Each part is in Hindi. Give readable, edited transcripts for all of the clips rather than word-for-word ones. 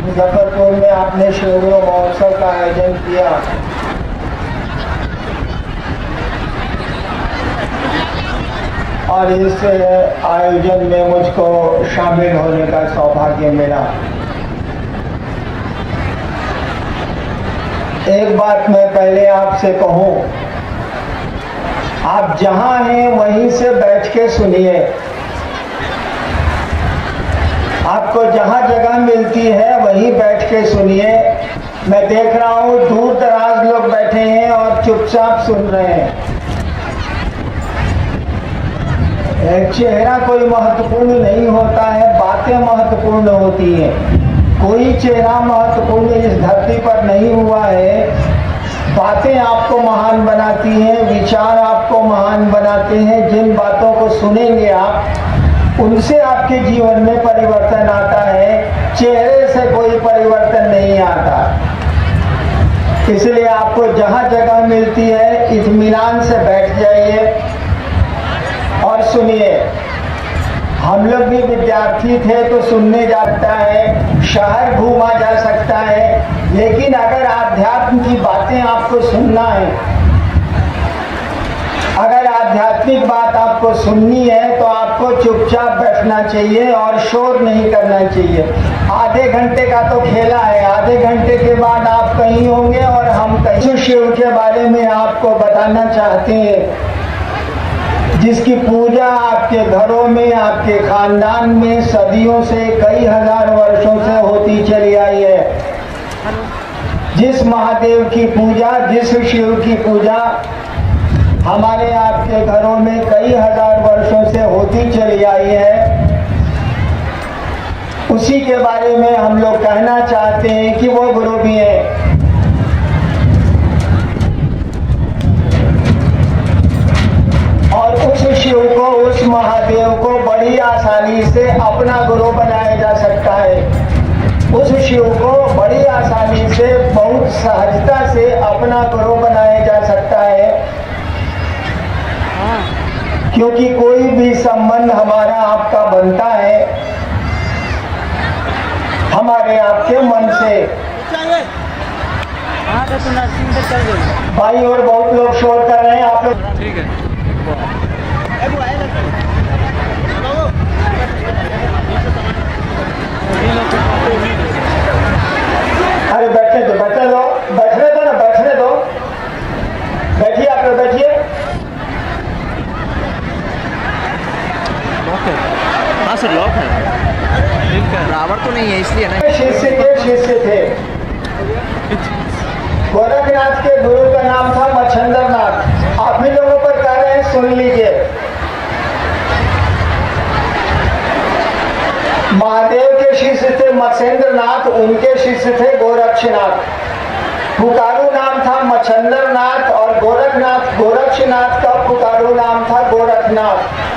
मुजफ्फरपुर में आपने शिवगुरु महोत्सव का आयोजन किया। और इस आयोजन में मुझको शामिल होने का सौभाग्य मिला। एक बात मैं पहले आपसे कहूं, आप जहां हैं वहीं से बैठ के सुनिए। आपको जहां जगह मिलती है वहीं बैठ के सुनिए। मैं देख रहा हूं दूर दराज लोग बैठे हैं और चुपचाप सुन रहे हैं। चेहरा कोई महत्वपूर्ण नहीं होता है, बातें महत्वपूर्ण होती हैं। कोई चेहरा महत्वपूर्ण इस धरती पर नहीं हुआ है। बातें आपको महान बनाती हैं, विचार आपको महान बनाते हैं। जिन बातों को सुनेंगे आप, उनसे आपके जीवन में परिवर्तन आता है। चेहरे से कोई परिवर्तन नहीं आता। इसलिए आपको जहां जगह मिलती है इत्मीनान से बैठ जाइए और सुनिए। हम लोग भी विद्यार्थी थे तो सुनने जाता है, शहर घूमा जा सकता है, लेकिन अगर आध्यात्म की बातें आपको सुनना है, अगर आध्यात्मिक बात आपको सुननी है तो आपको चुपचाप बैठना चाहिए और शोर नहीं करना चाहिए। आधे घंटे का तो खेला है, आधे घंटे के बाद आप कहीं होंगे और हम कहीं। शिव के बारे में आपको बताना चाहते हैं, जिसकी पूजा आपके घरों में, आपके खानदान में सदियों से, कई हजार वर्षों से होती चली आई है। जिस महादेव की पूजा, जिस शिव की पूजा हमारे आपके घरों में कई हजार वर्षों से होती चली आई है, उसी के बारे में हम लोग कहना चाहते हैं कि वो गुरु भी है। और उस शिव को, उस महादेव को बड़ी आसानी से अपना गुरु बनाया जा सकता है। उस शिव को बड़ी आसानी से, बहुत सहजता से अपना गुरु बनाया जा सकता है। क्योंकि कोई भी संबंध हमारा आपका बनता है हमारे आपके मन से। भाई और बहुत लोग शोर कर रहे हैं, आप लोग ठीक है। अरे बैठने दो, बैठने दो, बैठने दो ना, बैठने दो। बैठिए, आप लोग बैठिए। हाँ सर, लॉक है। रावण तो नहीं है इसलिए ना। शिष्य थे। गोरखनाथ के गुरु का नाम था मच्छंदर नाथ। आप भी लोगों पर कह रहे हैं, सुन लीजिए। महादेव के शिष्य थे मच्छेंद्र नाथ, उनके शिष्य थे गोरक्षनाथ। पुकारू नाम था मच्छंदर नाथ और गोरक्षनाथ का पुकारू नाम था गोरखनाथ।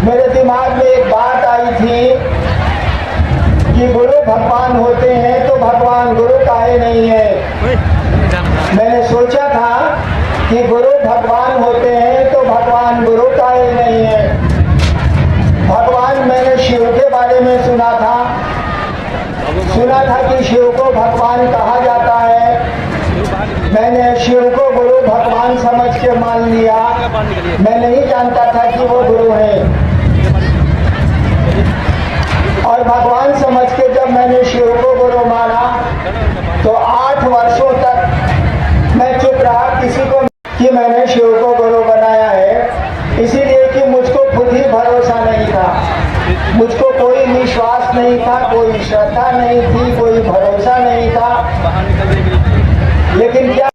मेरे दिमाग में एक बात आई थी कि गुरु भगवान होते हैं तो भगवान गुरु काहे नहीं है। मैंने सोचा था कि गुरु भगवान होते हैं तो भगवान गुरु काहे नहीं है। भगवान, मैंने शिव के बारे में सुना था कि शिव को भगवान कहा जाता है। मैंने शिव को गुरु भगवान समझ के मान लिया। मैं नहीं जानता था कि वो गुरु है। और भगवान समझ के जब मैंने शिव को गुरु माना तो 8 वर्षों तक मैं चुप रहा, किसी को कि मैंने शिव को गुरु बनाया है। इसीलिए कि मुझको खुद ही भरोसा नहीं था, मुझको कोई विश्वास नहीं था, कोई श्रद्धा नहीं थी, कोई भरोसा नहीं था। लेकिन क्या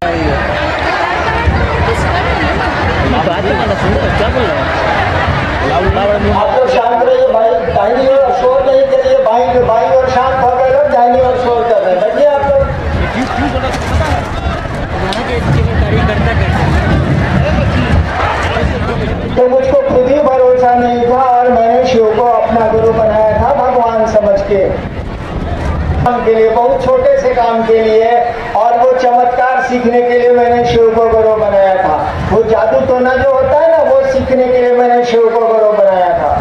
तो मुझको खुद ही भरोसा नहीं था और मैंने शिव को अपना गुरु बनाया था भगवान समझ के लिए, बहुत छोटे से काम के लिए, और वो चमत्कार सीखने के लिए मैंने शिव को गुरु बनाया था। वो जादू टोना जो होता है ना, वो सीखने के लिए मैंने शिव को गुरु बनाया था।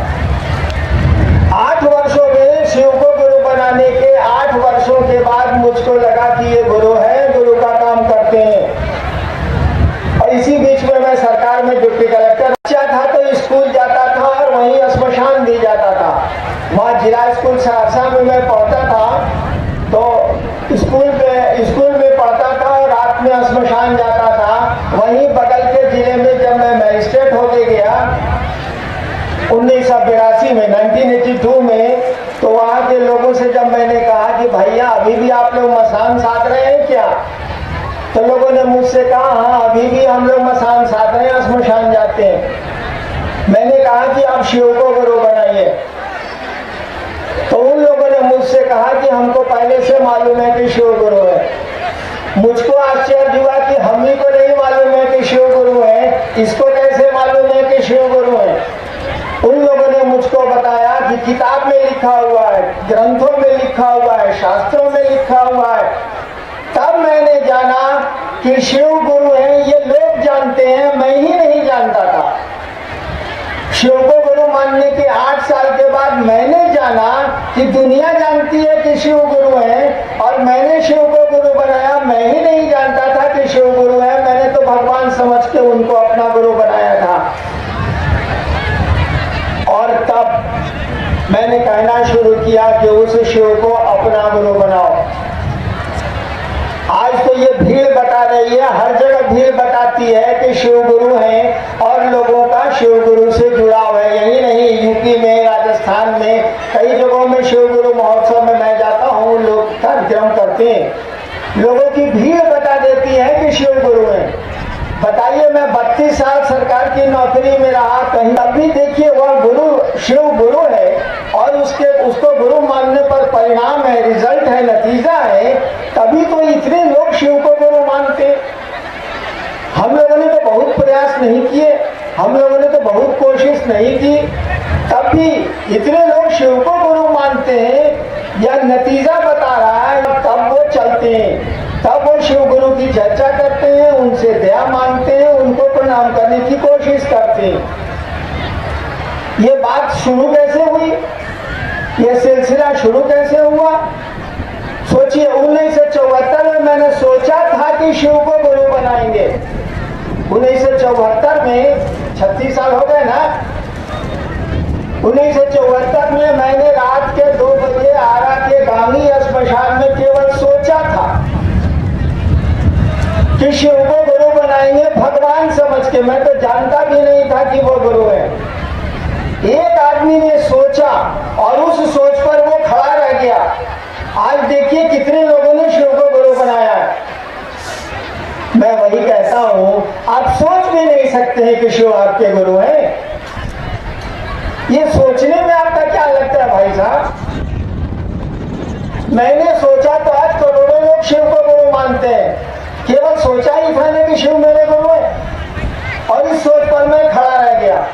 8 वर्षों में शिव को गुरु बनाने के 8 वर्षों के बाद मुझको लगा कि ये गुरु है, गुरु का काम करते हैं। और इसी बीच में मैं सरकार में डिप्टी कलेक्टर बच्चा था तो स्कूल जाता था और वहीं श्मशान भी जाता था। वहाँ जिला स्कूल सहरसा में मैं पढ़ता था, तो स्कूल में पढ़ता था और रात में श्मशान जाता था। वहीं बगल के जिले में जब मैं मजिस्ट्रेट होके गया 1982 में 1982 में, तो वहाँ के लोगों से जब मैंने कहा कि भैया अभी भी आप लोग मसान साध रहे हैं क्या, तो लोगों ने मुझसे कहा हाँ अभी भी हम लोग मसान साध रहे हैं, श्मशान जाते हैं। मैंने कहा कि आप शिव को गुरु बनाइए, तो उन लोगों ने मुझसे कहा कि हमको पहले से मालूम है कि शिव गुरु है। मुझको आश्चर्य हुआ कि हम ही को नहीं मालूम है कि शिव गुरु है, इसको कैसे मालूम है कि शिव गुरु है। उन लोगों ने मुझको बताया कि किताब में लिखा हुआ है, ग्रंथों में लिखा हुआ है, शास्त्रों में लिखा हुआ है। तब मैंने जाना कि शिव गुरु है, ये लोग जानते हैं, मैं ही नहीं जानता था। शिव को गुरु मानने के 8 साल के बाद मैंने जाना कि दुनिया जानती है कि शिव गुरु है, और मैंने शिव को गुरु बनाया। मैं ही नहीं जानता था कि शिव गुरु है, मैंने तो भगवान समझ के उनको अपना गुरु बनाया था। और तब मैंने कहना शुरू किया कि उस शिव को अपना गुरु बनाओ। आज तो ये भीड़ बता रही है, हर जगह भीड़ बताती है कि शिव गुरु हैं और लोगों का शिव गुरु से जुड़ाव है। यही नहीं, यूपी में, राजस्थान में, कई जगहों में शिव गुरु महोत्सव में मैं जाता हूँ, लोग कार्यक्रम करते हैं। लोगों की भीड़ बता देती है कि शिव गुरु हैं। बताइए, मैं 32 साल सरकार की नौकरी में रहा, कहीं अभी देखिए वह गुरु शिव गुरु है और उसको गुरु मानने पर परिणाम है, रिजल्ट है, नतीजा है, तभी तो इतने लोग शिव को गुरु मानते। हम लोगों ने तो बहुत प्रयास नहीं किए, हम लोगों ने तो बहुत कोशिश नहीं की, तब भी इतने लोग शिव को गुरु मानते हैं। यह नतीजा बता रहा है, तब वो चलते हैं, तब वो शिव गुरु की चर्चा करते हैं, उनसे दया मांगते हैं, उनको प्रणाम करने की कोशिश करते हैं। ये बात शुरू कैसे हुई, ये सिलसिला शुरू कैसे हुआ? सोचिए, 1974 में मैंने सोचा था कि शिव को गुरु बनाएंगे। 1974 में 36 साल हो गए ना। 1974 में मैंने रात के 2 बजे आरा के गांधी श्मशान में केवल सोचा था कि शिव को गुरु बनाएंगे, भगवान समझ के। मैं तो जानता भी नहीं था कि वो गुरु है। एक आदमी ने सोचा और उस सोच पर वो खड़ा रह गया। आज देखिए कितने लोगों ने शिव को गुरु बनाया है। मैं वही कहता हूं, आप सोच भी नहीं सकते हैं कि शिव आपके गुरु हैं। ये सोचने में आपका क्या लगता है भाई साहब? मैंने सोचा तो आज करोड़ों लोग शिव को गुरु मानते हैं। केवल सोचा ही था ना कि शिव मेरे गुरु है, और इस सोच पर मैं खड़ा रह गया।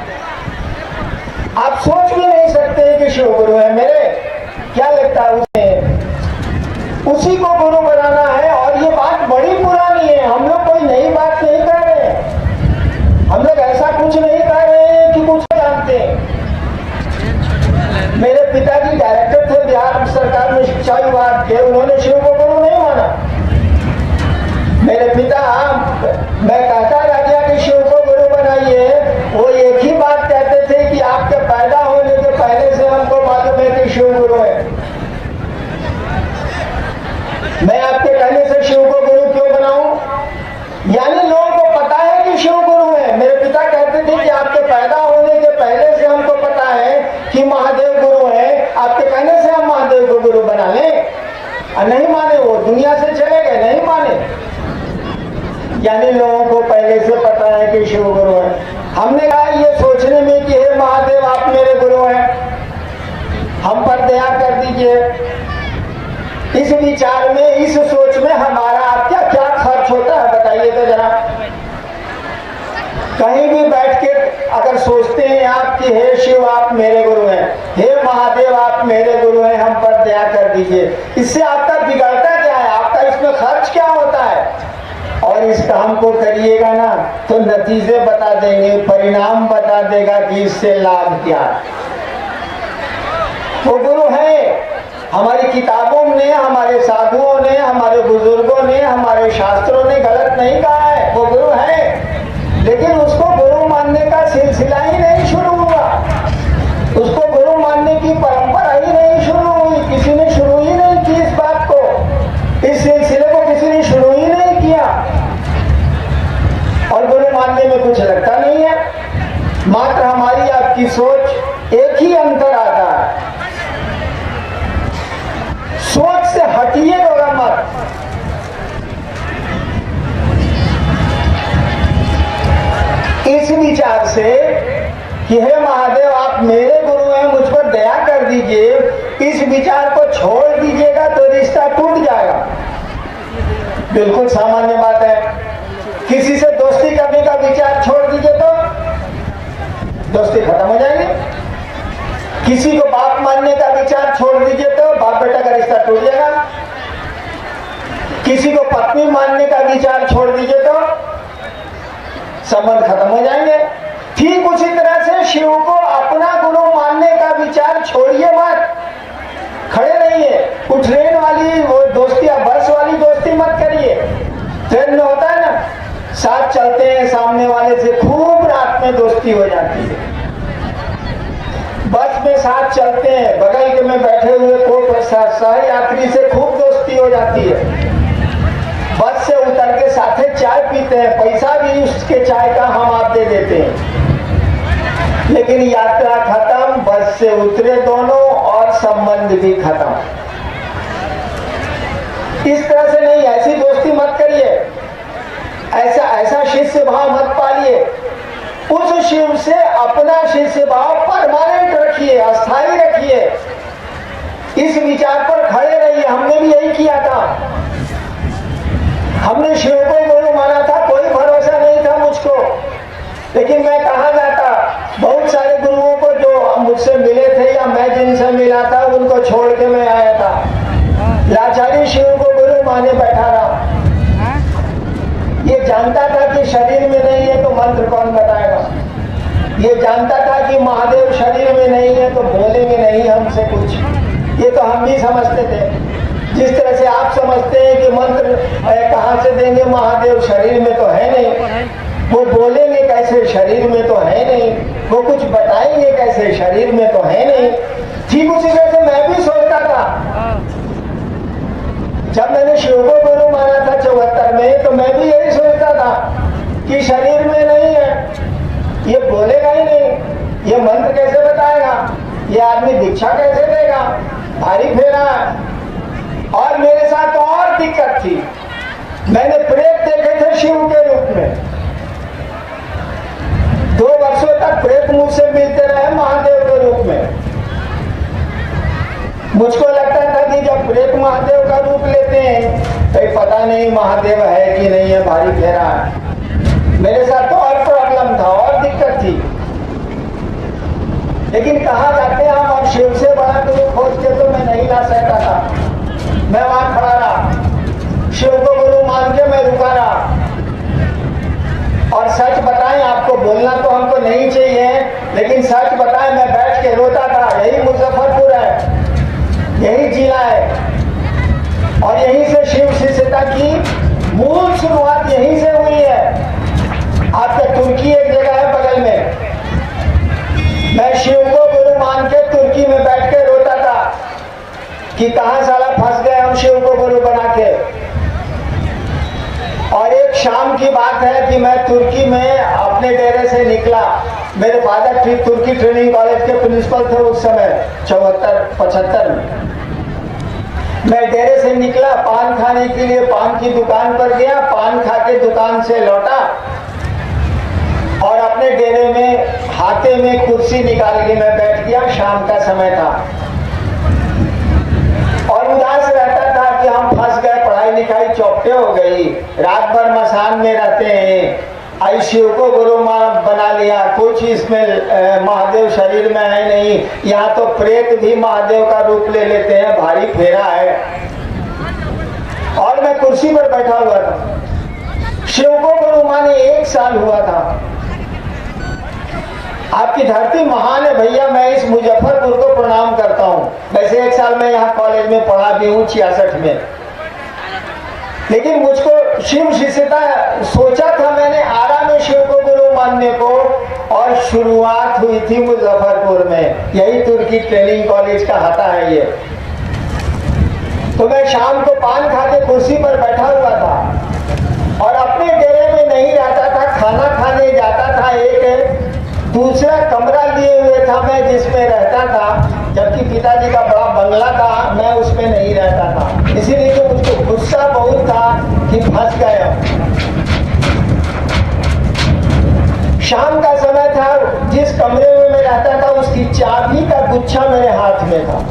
आप सोच भी नहीं सकते कि शिव गुरु है मेरे। क्या लगता है उसी को गुरु बनाना है। और ये बात बड़ी पुरानी है, हम लोग कोई नई बात नहीं कर रहे हैं। हम लोग ऐसा कुछ नहीं कर रहे हैं कि कुछ जानते हैं। मेरे पिताजी डायरेक्टर थे बिहार सरकार में शिक्षा विभाग के, उन्होंने शिव को गुरु नहीं माना। मेरे पिता, मैं कहता रह गया कि शिव को गुरु बनाइए, वो एक ही बात कहते थे कि आपके पैदा होने के पहले से हमको मालूम है कि शिव गुरु है। मैं आपके कहने से शिव को गुरु क्यों बनाऊं? यानी लोगों को पता है कि शिव गुरु है। मेरे पिता कहते थे कि आपके पैदा होने के पहले से हमको पता है कि महादेव गुरु है, आपके कहने से हम महादेव को गुरु बना लें। और नहीं माने, वो दुनिया से चले गए, नहीं माने। यानी लोगों को पहले से पता है कि शिव गुरु है। हमने कहा ये सोचने में कि हे महादेव आप मेरे गुरु हैं, हम पर दया कर दीजिए। इस विचार में, इस सोच में हमारा क्या क्या खर्च होता है बताइए तो जरा। कहीं भी बैठ के अगर सोचते हैं आप कि हे शिव आप मेरे गुरु हैं, हे महादेव आप मेरे गुरु हैं, हम पर दया कर दीजिए, इससे आपका बिगड़ता क्या है, आपका इसमें खर्च क्या होता है? और इस काम को करिएगा ना तो नतीजे बता देंगे, परिणाम बता देगा कि इससे लाभ क्या है। वो गुरु है, हमारी किताबों ने, हमारे साधुओं ने, हमारे बुजुर्गों ने, हमारे शास्त्रों ने गलत नहीं कहा है, वो गुरु है। लेकिन उसको गुरु मानने का सिलसिला ही नहीं शुरू हुआ, उसको गुरु मानने की परंपरा ही नहीं शुरू हुई, किसी ने शुरू ही नहीं की इस बात को, इस सिलसिले को किसी ने शुरू ही नहीं किया। और गुरु मानने में कुछ लगता नहीं है, मात्र हमारी आपकी सोच एक ही अंतर आता है, सोच से हटिएगा मत। इस विचार से कि हे महादेव आप मेरे गुरु हैं, मुझ पर दया कर दीजिए, इस विचार को छोड़ दीजिएगा तो रिश्ता टूट जाएगा। बिल्कुल सामान्य बात है। किसी से दोस्ती करने का विचार छोड़ दीजिए तो दोस्ती खत्म हो जाएगी। किसी को बाप मानने का विचार छोड़ दीजिए तो बाप बेटा का रिश्ता टूट जाएगा। किसी को पत्नी मानने का विचार छोड़ दीजिए तो संबंध खत्म हो जाएंगे। ठीक उसी तरह से शिव को अपना गुरु मानने का विचार छोड़िए मत, खड़े रहिए। वो ट्रेन वाली वो दोस्ती, बस वाली दोस्ती मत करिए। ट्रेन में होता है ना, साथ चलते हैं, सामने वाले से खूब रात में दोस्ती हो जाती है। बस में साथ चलते हैं, बगल के में बैठे हुए को सहयात्री से खूब दोस्ती हो जाती है। बस से उतर के साथे चाय पीते हैं, पैसा भी उसके चाय का हम आप दे देते हैं, लेकिन यात्रा खत्म, बस से उतरे दोनों और संबंध भी खत्म। इस तरह से नहीं, ऐसी दोस्ती मत करिए, ऐसा शिष्य भाव मत पालिए। उस शिव से अपना शिष्य भाव परमानेंट रखिए, अस्थायी रखिए। इस विचार पर खड़े रहिए। हमने भी यही किया था, हमने शिव को गुरु माना था, कोई भरोसा नहीं था मुझको, लेकिन मैं कहाँ जाता, बहुत सारे गुरुओं को जो मुझसे मिले थे या मैं जिनसे मिला था उनको छोड़ के मैं आया था। लाचारी शिव को गुरु माने बैठा रहा। ये जानता था कि शरीर में नहीं है तो मंत्र कौन बताएगा, ये जानता था कि महादेव शरीर में नहीं है तो बोलेंगे नहीं हमसे कुछ, ये तो हम भी समझते थे। जिस तरह से आप समझते हैं कि मंत्र कहाँ से देंगे, महादेव शरीर में तो है नहीं, वो बोलेंगे कैसे, शरीर में तो है नहीं, वो कुछ बताएंगे कैसे, शरीर में तो है नहीं। ठीक उसी तरह से मैं भी सोचता था, जब मैंने शिव को गुरु माना था 74 में, तो मैं भी यही सोचता था कि शरीर में नहीं है, ये बोलेगा ही नहीं, ये मंत्र कैसे बताएगा, ये आदमी दीक्षा कैसे देगा, भारी फेरा है। और मेरे साथ और दिक्कत थी, मैंने प्रेत देखे थे शिव के रूप में। 2 वर्षों तक प्रेत मुझसे मिलते रहे महादेव के रूप में। मुझको लगता था कि जब प्रेत महादेव का रूप लेते हैं तो पता नहीं महादेव है कि नहीं है, भारी फेरा है। मेरे साथ तो और प्रॉब्लम था और दिक्कत थी, लेकिन कहा जाते हैं हम, और शिव से बड़ा गुरु खोज के तो मैं नहीं ला सकता था। मैं वहां खड़ा रहा, शिव को गुरु मान के मैं रुका रहा। और सच बताएं, आपको बोलना तो हमको नहीं चाहिए, लेकिन सच बताएं, मैं बैठ के रोता था। यही मुजफ्फरपुर है, यही जिला है, और यहीं से शिव शिष्यता की मूल शुरुआत यहीं से हुई है। आपके तुर्की एक जगह है बगल में, मैं शिव को गुरु मान के तुर्की में बैठ के रोता था कि कहां साला फंस गए हम शिव को गुरु बना के। और एक शाम की बात है कि मैं तुर्की में अपने डेरे से निकला। मेरे फादर तुर्की ट्रेनिंग कॉलेज के प्रिंसिपल थे उस समय 74-75 में। मैं डेरे से निकला, पान खाने के लिए पान की दुकान पर गया, पान खा के दुकान से लौटा और अपने डेरे में हाथे में कुर्सी निकाल के मैं बैठ गया। शाम का समय था और उदास रहता था कि हम फंस गए, पढ़ाई लिखाई चौपटे हो गई, रात भर मसान में रहते हैं, आई शिव को गुरु बना लिया, कुछ इसमें महादेव शरीर में है नहीं, यहाँ तो प्रेत भी महादेव का रूप ले लेते हैं, भारी फेरा है। और मैं कुर्सी पर बैठा हुआ था, शिव को गुरु माने 1 साल हुआ था। आपकी धरती महान है भैया, मैं इस मुजफ्फरपुर को प्रणाम करता हूँ। वैसे 1 साल मैं यहाँ कॉलेज में पढ़ा भी हूँ 66 में, लेकिन मुझको शिव शिष्यता सोचा था मैंने आरा में शिव को गुरु मानने को, और शुरुआत हुई थी मुजफ्फरपुर में, यही तुर्की ट्रेनिंग कॉलेज का हाथा है ये। तो मैं शाम को पान खा के कुर्सी पर बैठा हुआ था और अपने डेरे में नहीं रहता था, खाना खाने जाता था। एक दूसरा कमरा लिए हुए था मैं जिसमें रहता था, जबकि पिताजी का बड़ा बंगला था, मैं उसमें नहीं रहता था। इसीलिए तो मुझको गुस्सा बहुत था कि फंस गया। शाम का समय था, जिस कमरे में मैं रहता था उसकी चाबी का गुच्छा मेरे हाथ में था।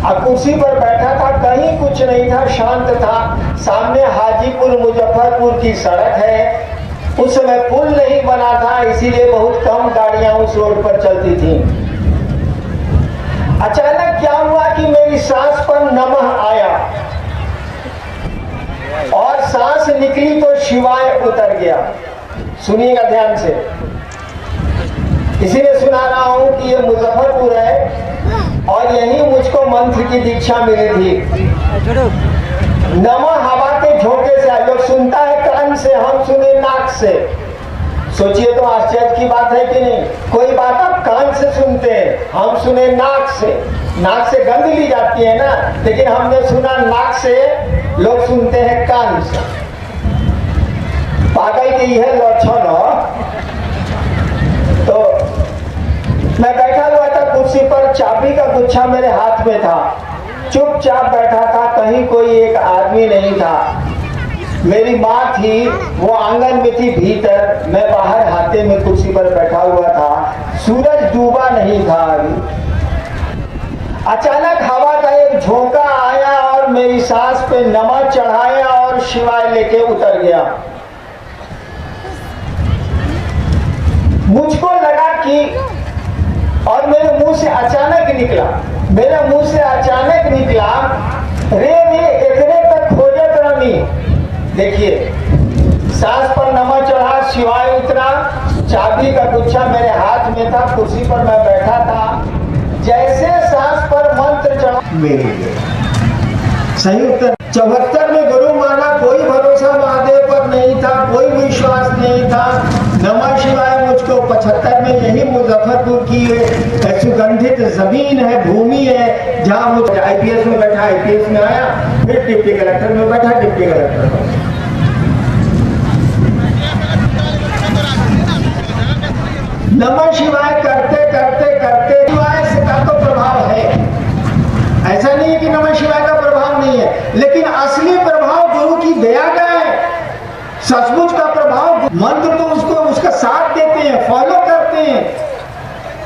अब कुर्सी पर बैठा था, कहीं कुछ नहीं था, शांत था। सामने हाजीपुर मुजफ्फरपुर की सड़क है, उस समय पुल नहीं बना था, इसीलिए बहुत कम गाड़ियां उस रोड पर चलती थी। अचानक क्या हुआ कि मेरी सांस पर नमः आया और सांस निकली तो शिवाय उतर गया। सुनिएगा ध्यान से, इसीलिए सुना रहा हूं कि ये मुजफ्फरपुर है और यही मुझको मंत्र की दीक्षा मिली थी। नमः हवा के झोंके से, लोग सुनता है कान से, हम सुने नाक से। सोचिए तो आश्चर्य की बात है कि नहीं। कोई बात आप कान से सुनते हैं, हम सुने नाक से। नाक से गंध ली जाती है ना, लेकिन हमने सुना नाक से, लोग सुनते हैं कान से। पागल की यह लक्षण हो। तो मैं बैठा हुआ था कुर्सी पर, चाबी का गुच्छा मेरे हाथ में था, चुपचाप बैठा था, कहीं कोई एक आदमी नहीं था। मेरी माँ थी, वो आंगन में थी भीतर, मैं बाहर हाथे में कुर्सी पर बैठा हुआ था। सूरज डूबा नहीं था अभी। अचानक हवा का एक झोंका आया और मेरी सांस पे नमक चढ़ाया और शिवाय लेके उतर गया। मुझको लगा कि, और मेरे मुंह से अचानक निकला, मेरे मुंह से अचानक निकला, रे इतने तक खोजत रमी। देखिए, सांस पर नमक चढ़ा, शिवाय उतरा, चाबी का गुच्छा मेरे हाथ में था, कुर्सी पर मैं बैठा था। जैसे सांस पर मंत्र चढ़ा, मेरे लिए सही उत्तर। 74 में गुरु माना, कोई भरोसा महादेव पर नहीं था, कोई विश्वास नहीं था। नमः शिवाय मुझको 75 में यही मुजफ्फरपुर की सुगंधित जमीन है, भूमि है, जहाँ मुझे आईपीएस में बैठा, आईपीएस में आया, फिर डिप्टी कलेक्टर में बैठा, डिप्टी कलेक्टर में। नमः शिवाय करते करते करते शिवाय का तो प्रभाव है, ऐसा नहीं है कि नमः शिवाय का प्रभाव नहीं है, लेकिन असली प्रभाव गुरु की दया का है। सचमुच का प्रभाव मंत्र तो उसको उसका साथ देते हैं, फॉलो करते हैं।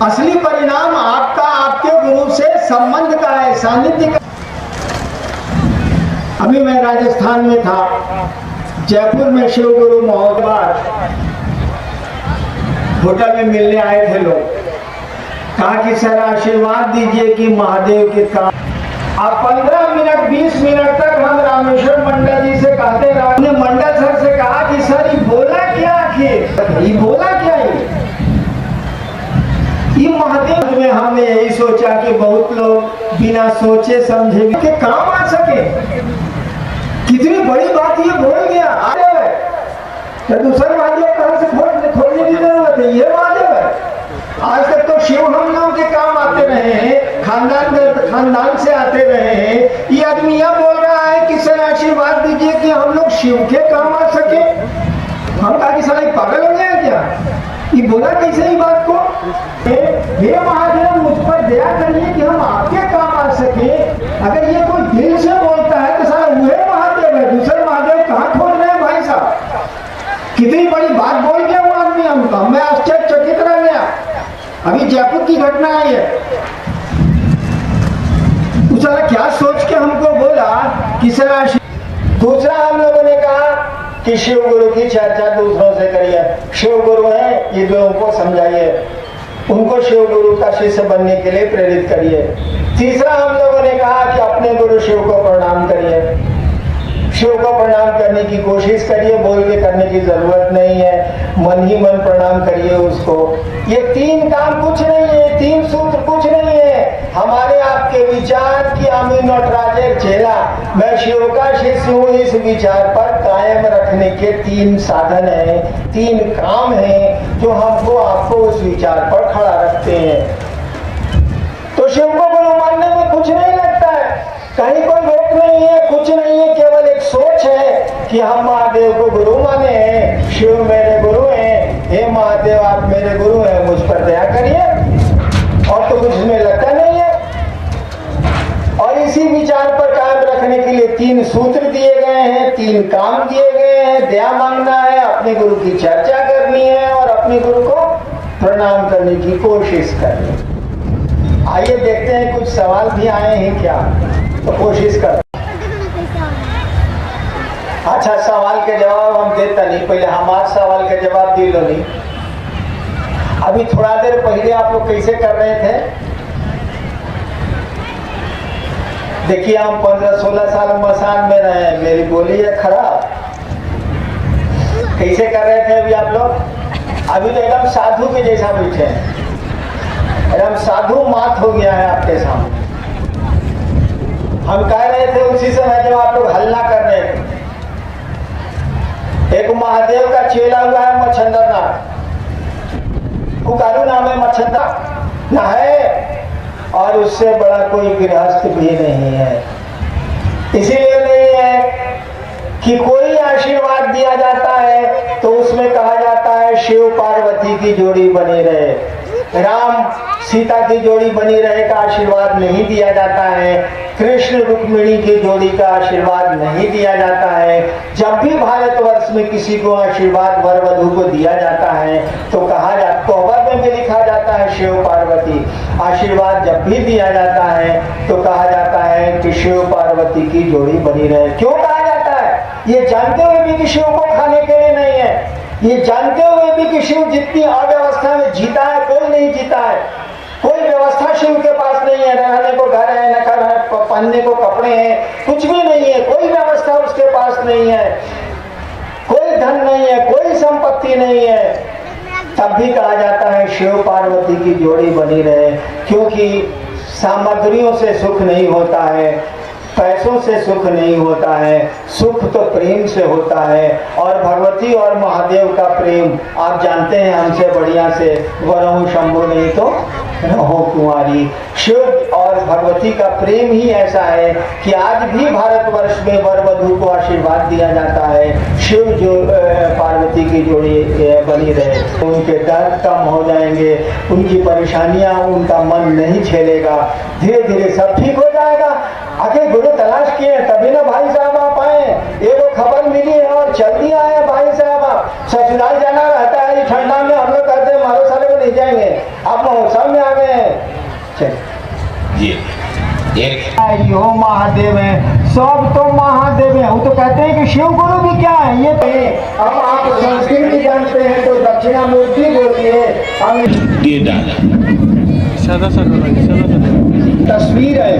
असली परिणाम आपका आपके गुरु से संबंध का है, सानिध्य का। अभी मैं राजस्थान में था, जयपुर में शिव गुरु महोदय होटल में मिलने आए थे लोग। कहा कि सर आशीर्वाद दीजिए कि महादेव के काम। अब 15 मिनट 20 मिनट तक हम रामेश्वर मंडल जी से कहते रहे। हमने मंडल सर से कहा कि सर ये बोला क्या, आखिर ये बोला क्या, ये महादेव में। हमने यही सोचा कि बहुत लोग बिना सोचे समझे के काम आ सके। कितनी बड़ी बात ये बोल गया। तो दूसरे महादेव कहां से खोलने की जरूरत है, ये महादेव है। आज तक तो शिव हम लोग के काम आते रहे हैं, खानदान से आते रहे हैं। ये आदमी यह बोल रहा है कि सर आशीर्वाद दीजिए कि हम लोग शिव के काम आ सके। हम कहा कि साला पागल हो गया क्या, ये बोला कैसे ही बात को। हे महादेव मुझ पर दया करिए कि हम आपके काम आ सके। अगर ये कोई दिल से बोलता है तो साला वह महादेव है, दूसरे महादेव कहाँ खोल रहे हैं भाई साहब। कितनी बड़ी बात बोल गया वो आदमी हमको, मैं आश्चर्यचकित रह गया। अभी जयपुर की घटना आई है, उसने क्या सोच के हमको बोला कि सर। दूसरा हम लोगों ने कहा कि शिव गुरु की चर्चा दूसरों से करिए। ये लोगों को समझाइए, उनको शिव गुरु का शिष्य बनने के लिए प्रेरित करिए। तीसरा हम लोगों ने कहा कि अपने गुरु शिव को प्रणाम करिए, शिव को प्रणाम करने की कोशिश करिए, बोल के करने की जरूरत नहीं है, मन ही मन प्रणाम करिए उसको। ये 3 काम कुछ नहीं है, 3 सूत्र कुछ नहीं है। हमारे आपके विचार कि अमी नटराजर चेला, मैं शिव का शिष्य हूँ, इस विचार पर कायम रखने के 3 साधन हैं, 3 काम हैं जो हमको आपको उस विचार पर खड़ा रखते हैं। तो शिव को गुरु मानने में कुछ नहीं लगता है, कहीं कोई रोक नहीं है, कुछ नहीं है, केवल एक सोच है कि हम महादेव को गुरु माने हैं, शिव मेरे गुरु हैं, हे महादेव आप मेरे गुरु हैं, मुझ पर दया करिए, और तो कुछ में लगता नहीं है। और इसी विचार पर कायम रखने के लिए 3 सूत्र दिए गए हैं, 3 काम दिए गए हैं। दया मांगना है, अपने गुरु की चर्चा करनी है और अपने गुरु को प्रणाम करने की कोशिश करनी है। आइए देखते हैं कुछ सवाल भी आए हैं क्या, तो कोशिश कर। अच्छा, सवाल के जवाब हम देता नहीं, पहले हमारे सवाल के जवाब दे लो। नहीं, अभी थोड़ा देर पहले आप लोग कैसे कर रहे थे? देखिए, हम 15-16 साल मसान में रहे, मेरी बोली है खराब। कैसे कर रहे थे अभी आप लोग? अभी तो एकदम साधु के जैसा बैठे हैं, एकदम साधु मात हो गया है आपके सामने। हम कह रहे थे उसी समय जब आप लोग हल्ला कर रहे थे। एक महादेव का चेला हुआ है मच्छंदर नाथ, पुकारू नाम है मच्छंदर ना है, और उससे बड़ा कोई गृहस्थ भी नहीं है। इसीलिए नहीं है कि कोई आशीर्वाद दिया जाता है तो उसमें कहा जाता है शिव पार्वती की जोड़ी बनी रहे, राम सीता की जोड़ी बनी रहे का आशीर्वाद नहीं दिया जाता है, कृष्ण रुक्मिणी की जोड़ी का आशीर्वाद नहीं दिया जाता है। जब भी भारतवर्ष में किसी को आशीर्वाद वर वधू को दिया जाता है तो कहा जाता, कोहबर में भी लिखा जाता है शिव पार्वती। आशीर्वाद जब भी दिया जाता है तो कहा जाता है कि शिव पार्वती की जोड़ी बनी रहे। क्यों कहा जाता है? ये जानते हुए भी कि शिव को खाने के लिए नहीं है, ये जानते हुए भी कि शिव जितनी अव्यवस्था में जीता है कोई नहीं जीता है, कोई व्यवस्था शिव के पास नहीं है, रहने को घर है, न घर है, पहनने को कपड़े हैं, कुछ भी नहीं है, कोई व्यवस्था उसके पास नहीं है, कोई धन नहीं है, कोई संपत्ति नहीं है, तब भी कहा जाता है शिव पार्वती की जोड़ी बनी रहे। क्योंकि सामग्रियों से सुख नहीं होता है, पैसों से सुख नहीं होता है, सुख तो प्रेम से होता है। और भगवती और महादेव का प्रेम आप जानते हैं हमसे बढ़िया से, वरहु शंभु नहीं तो रहो कुंवारी। शिव और भगवती का प्रेम ही ऐसा है कि आज भी भारतवर्ष में वर वधू को आशीर्वाद दिया जाता है शिव जो पार्वती की जोड़ी बनी रहे, तो उनके दर्द कम हो जाएंगे, उनकी परेशानियां, उनका मन नहीं झेलेगा, धीरे धीरे सब ठीक हो जाएगा। आखिर गुरु तलाश किए तभी ना भाई साहब आप आए, ये वो खबर मिली है और जल्दी आए भाई साहब। ससुराल जाना रहता है ठंडा में, हम लोग कहते हैं मारो साले को नहीं जाएंगे, आप महोत्सव में आ गए हैं। यो महादेव है, सब तो महादेव है, वो तो कहते हैं कि शिव गुरु भी क्या है ये तो। अब आप संस्कृत भी जानते हैं तो दक्षिणामूर्ति बोलिए। तस्वीर है,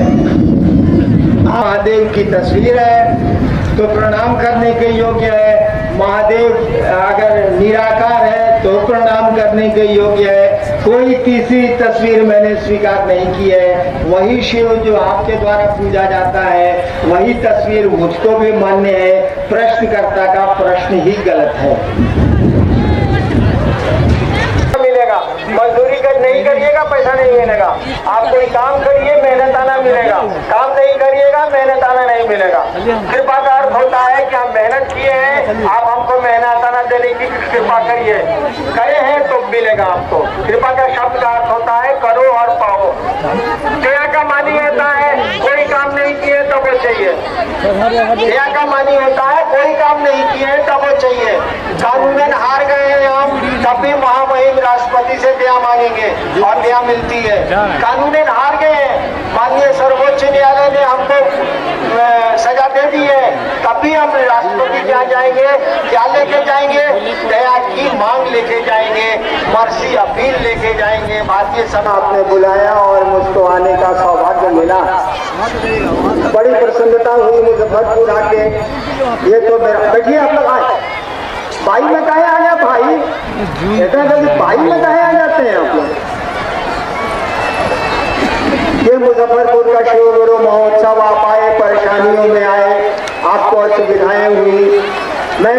महादेव की तस्वीर है तो प्रणाम करने के योग्य है। महादेव अगर निराकार है तो प्रणाम करने के योग्य है। कोई तीसरी तस्वीर मैंने स्वीकार नहीं की है, वही शिव जो आपके द्वारा पूजा जाता है वही तस्वीर मुझको भी मान्य है। प्रश्नकर्ता का प्रश्न ही गलत है। मिलेगा, मजदूरी कर नहीं करिएगा पैसा नहीं मिलेगा, आप कोई काम करिए मेहनताना मिलेगा, काम नहीं करिएगा मेहनताना नहीं मिलेगा। कृपा का अर्थ होता है कि हम मेहनत किए हैं, आप हमको मेहनताना देने की कृपा करिए, करे हैं तो मिलेगा आपको। कृपा का शब्द का अर्थ होता है करो और पाओ। दया का मानी होता है कोई काम नहीं किए तो वो चाहिए, दया का मानी होता है कोई काम नहीं किए तब वो चाहिए। कानूनन हार गए हैं हम, तब भी महामहिम राष्ट्रपति से दया मांगेंगे और दया मिलती है। कानूनन हार गए हैं, माननीय सर्वोच्च न्यायालय ने हमको सजा दे दी है, तब भी हम राष्ट्रपति क्या जाएंगे, क्या लेके जाएंगे? दया की मांग लेके जाएंगे। फर्जी अपील लेके जाएंगे। भारतीय सभा आपने बुलाया और मुझको आने का सौभाग्य मिला। बड़ी प्रसन्नता हुई मुजफ्फरपुर आके। ये तो मेरा, बैठिए आप लोग आए। भाई में कहे आ गया भाई, इतना जल्दी भाई में कहे आ जाते हैं आप लोग। ये मुजफ्फरपुर का शिव गुरु महोत्सव, आप आए, परेशानियों में आए, आपको असुविधाएं हुई। मैं